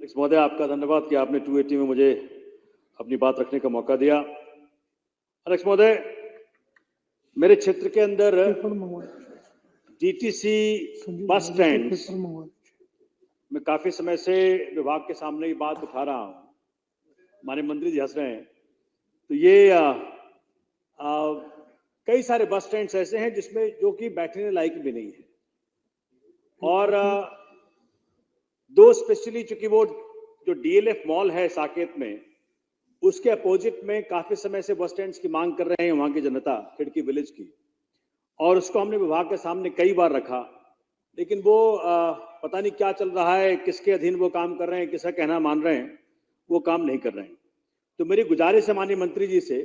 अध्यक्ष महोदय, आपका धन्यवाद कि आपने 280 में मुझे अपनी बात रखने का मौका दिया। अध्यक्ष महोदय, मेरे क्षेत्र के अंदर डीटीसी बस स्टैंड मैं काफी समय से विभाग के सामने ये बात उठा रहा हूं। माननीय मंत्री जी हंस रहे हैं। तो ये कई सारे बस स्टैंड ऐसे हैं जिसमें जो कि बैठने लायक भी नहीं है, और दो स्पेशली चूंकि वो जो डीएलएफ मॉल है साकेत में, उसके अपोजिट में काफी समय से बस स्टैंड्स की मांग कर रहे हैं वहां की जनता, खिड़की विलेज की, और उसको हमने विभाग के सामने कई बार रखा, लेकिन वो पता नहीं क्या चल रहा है, किसके अधीन वो काम कर रहे हैं, किसका कहना मान रहे हैं, वो काम नहीं कर रहे हैं। तो मेरी गुजारिश है माननीय मंत्री जी से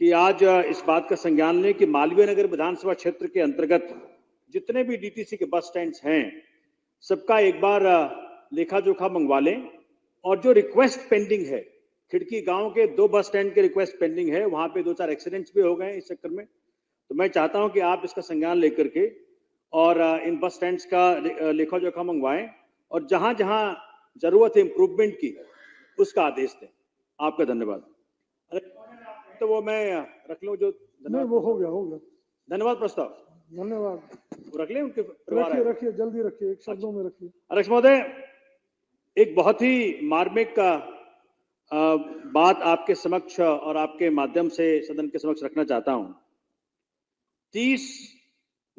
कि आज इस बात का संज्ञान लें कि मालवीय नगर विधानसभा क्षेत्र के अंतर्गत जितने भी डीटीसी के बस स्टैंड्स हैं, सबका एक बार लेखा जोखा मंगवा लें, और जो रिक्वेस्ट पेंडिंग है, खिड़की गांव के 2 बस स्टैंड के रिक्वेस्ट पेंडिंग है, वहां पे 2-4 एक्सीडेंट्स भी हो गए हैं इस चक्कर में। तो मैं चाहता हूं कि आप इसका संज्ञान लेकर के और इन बस स्टैंड्स का लेखा जोखा मंगवाएं, और जहां जहां जरूरत है इंप्रूवमेंट की उसका आदेश दें। आपका धन्यवाद। तो वो मैं रख लूं जो नहीं, वो हो गया धन्यवाद प्रस्ताव, धन्यवाद। रख लें उनके परिवार। रखिए जल्दी रखिए, एक शब्दों में रखिए। अध्यक्ष महोदय, एक बहुत ही मार्मिक बात आपके समक्ष और आपके माध्यम से सदन के समक्ष रखना चाहता हूं। 30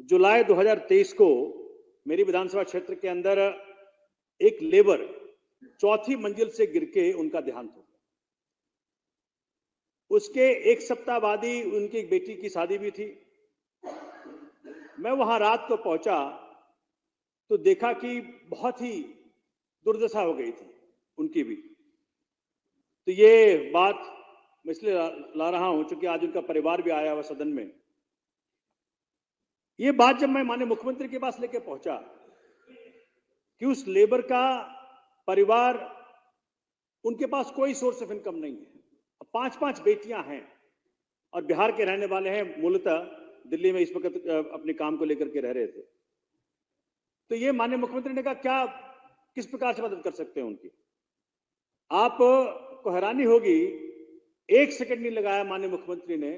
जुलाई 2023 को मेरी विधानसभा क्षेत्र के अंदर एक लेबर 4थी मंजिल से गिर के उनका देहांत हो गया। उसके एक सप्ताह बाद ही उनकी एक बेटी की शादी भी थी। मैं वहां रात को पहुंचा तो देखा कि बहुत ही दुर्दशा हो गई थी उनकी भी। तो ये बात मैं इसलिए ला रहा हूं क्योंकि आज उनका परिवार भी आया हुआ सदन में। ये बात जब मैं माननीय मुख्यमंत्री के पास लेके पहुंचा कि उस लेबर का परिवार, उनके पास कोई सोर्स ऑफ इनकम नहीं है, 5-5 बेटियां हैं और बिहार के रहने वाले हैं, मूलतः दिल्ली में इस वक्त अपने काम को लेकर के रह रहे थे। तो ये माननीय मुख्यमंत्री ने कहा क्या किस प्रकार से मदद कर सकते हैं उनकी। आपको हैरानी होगी, 1 सेकंड नहीं लगाया माननीय मुख्यमंत्री ने,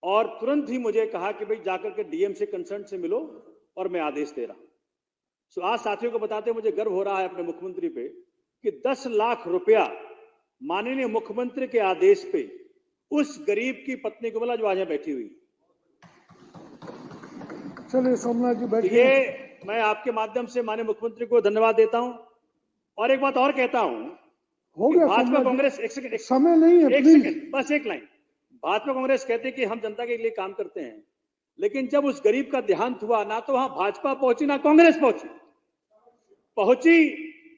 और तुरंत ही मुझे कहा कि भाई जाकर के डीएम से, कंसर्न से मिलो और मैं आदेश दे रहा हूं। सो आज साथियों को बताते मुझे गर्व हो रहा है अपने मुख्यमंत्री पे कि 10 लाख रुपया माननीय मुख्यमंत्री के आदेश पे उस गरीब की पत्नी को बोला जो आज बैठी हुई। चलिए सोमनाथ जी बैठिए। ये मैं आपके माध्यम से माननीय मुख्यमंत्री को धन्यवाद देता हूं। और एक बात और कहता हूं, हो गया भाजपा कांग्रेस, एक सेकंड, समय नहीं है, एक सेकंड, बस एक लाइन। भाजपा कांग्रेस कहते कि हम जनता के लिए काम करते हैं, लेकिन जब उस गरीब का देहांत हुआ ना तो वहां भाजपा पहुंची ना कांग्रेस पहुंची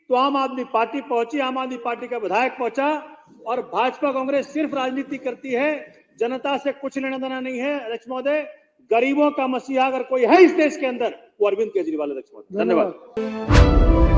तो आम आदमी पार्टी पहुंची, आम आदमी पार्टी का विधायक पहुंचा, और भाजपा कांग्रेस सिर्फ राजनीति करती है, जनता से कुछ लेना देना नहीं है। अध्यक्ष महोदय, गरीबों का मसीहा अगर कोई है इस देश के अंदर, वो अरविंद केजरीवाल। अध्यक्ष महोदय, धन्यवाद।